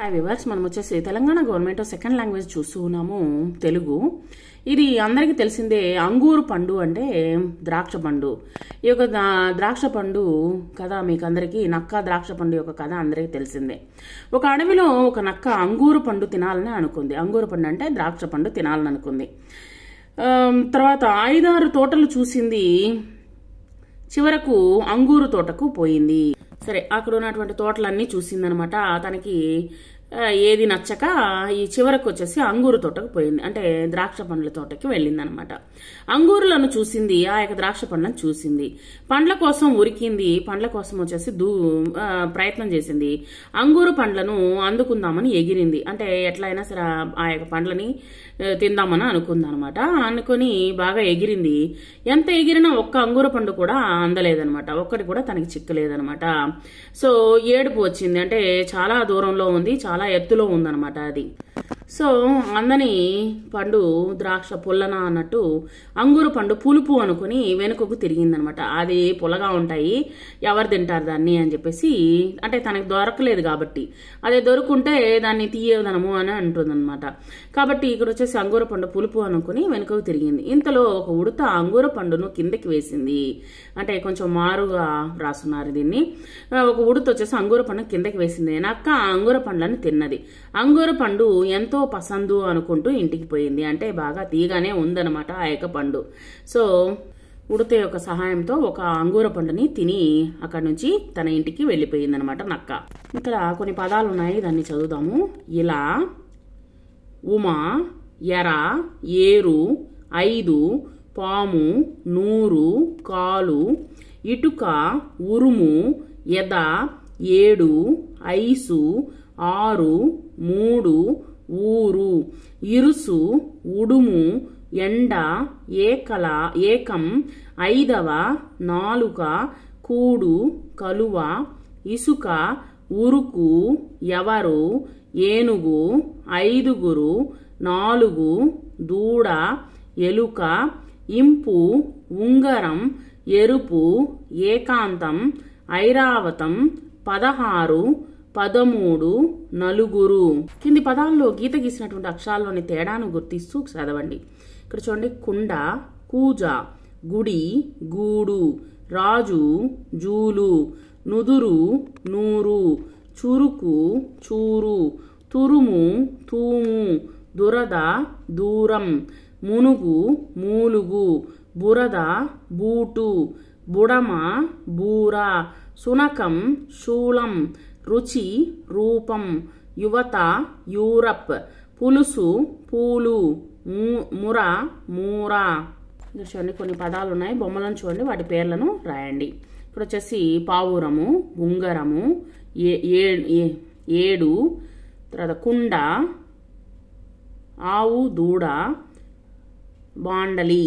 Hi viewers, మనం వచ్చేసి Telangana government second language చూస్తూ ఉన్నాము తెలుగు. ఇది అందరికీ తెలిసిందే. అంగూరు పండు అంటే ద్రాక్ష పండు. ఈ యొక్క ద్రాక్ష పండు కథ మీకు అందరికీ, నక్క ద్రాక్ష పండు యొక్క కథ అందరికీ తెలిసిందే. ఒక అడవిలో ఒక నక్క అంగూరు పండు తినాలని అనుకుంది. అంగూరు పండు అంటే ద్రాక్ష పండు తినాలని అనుకుంది. తర్వాత 5-6 తోటలు చూసింది. చివరకు అంగూరు తోటకు పోయింది. సరే, అక్కడ ఉన్నటువంటి తోటలన్నీ చూసిందనమాట. తనకి ఏది నచ్చక ఈ చివరకు వచ్చేసి అంగూరు తోటకు పోయింది, అంటే ద్రాక్ష పండ్ల తోటకి వెళ్ళింది అనమాట. అంగూరులను చూసింది, ఆ యొక్క ద్రాక్ష పండ్లను చూసింది. పండ్ల కోసం ఉరికింది, పండ్ల కోసం వచ్చేసి ప్రయత్నం చేసింది. అంగూరు పండ్లను అందుకుందామని ఎగిరింది, అంటే ఎట్లయినా సరే ఆ యొక్క పండ్లని తిందామని అనుకుందనమాట. అనుకుని బాగా ఎగిరింది. ఎంత ఎగిరినా ఒక్క అంగూర పండు కూడా అందలేదనమాట, ఒక్కటి కూడా తనకి చిక్కలేదనమాట. సో ఏడుపు వచ్చింది, అంటే చాలా దూరంలో ఉంది, చాలా ఎత్తులో ఉందనమాట అది. సో అందని పండు ద్రాక్ష పుల్లన అన్నట్టు అంగూరు పండు పులుపు అనుకుని వెనుకకు తిరిగిందనమాట. అది పుల్లగా ఉంటాయి, ఎవరు తింటారు దాన్ని అని చెప్పేసి, అంటే తనకి దొరకలేదు కాబట్టి, అదే దొరుకుంటే దాన్ని తీయదనము అని అంటుందన్నమాట. కాబట్టి ఇక్కడ వచ్చేసి అంగూర పండు పులుపు అనుకుని వెనుకకు తిరిగింది. ఇంతలో ఒక ఉడత అంగూర పండును కిందకి వేసింది, అంటే కొంచెం మారుగా రాస్తున్నారు దీన్ని. ఒక ఉడత వచ్చేసి అంగూర పండు కిందకి వేసింది. నక్క అంగూర పండ్లను తిన్నది. అంగూర పండు ఎంతో పసందు అనుకుంటూ ఇంటికి పోయింది, అంటే బాగా తీయగానే ఉందన్నమాట ఆ యొక్క పండు. సో ఉడత యొక్క సహాయంతో ఒక అంగూర పండుని తిని అక్కడి నుంచి తన ఇంటికి వెళ్ళిపోయిందనమాట నక్క. ఇక్కడ కొన్ని పదాలు ఉన్నాయి, దాన్ని చదువుదాము. ఇలా, ఉమ, ఎర, ఏరు, 5, పాము, 100, కాలు, ఇటుక, ఉరుము, ఎద, 7, ఐసు, 6, 3, ఊరు, ఇరుసు, ఉడుము, ఎండ, ఏకల, ఏకం, 5వ, నాలుక, కూడు, కలువ, ఇసుక, ఉరుకు, ఎవరు, ఏనుగు, 5గురు, 4, దూడ, ఎలుక, ఇంపు, ఉంగరం, ఎరుపు, ఏకాంతం, ఐరావతం, 16, 13, నలుగురు. కింది పదాల్లో గీత గీసినటువంటి అక్షరాల్లోని తేడాను గుర్తిస్తూ చదవండి. ఇక్కడ చూడండి. కుండ, కూజ, గుడి, గూడు, రాజు, జూలు, నుదురు, నూరు, చురుకు, చూరు, తురుము, తూము, దురద, దూరం, మునుగు, మూలుగు, బురద, బూటు, బుడమ, బూర, సునకం, శూలం, రుచి, రూపం, యువత, యూరప్, పులుసు, పూలు, ముర, మూర. ఇక్కడ చూడండి, కొన్ని పదాలు ఉన్నాయి, బొమ్మలను చూడండి, వాటి పేర్లను రాయండి. ఇక్కడ వచ్చేసి పావురము, ఉంగరము, ఏడు, తర్వాత కుండ, ఆవు, దూడ, బాండలి.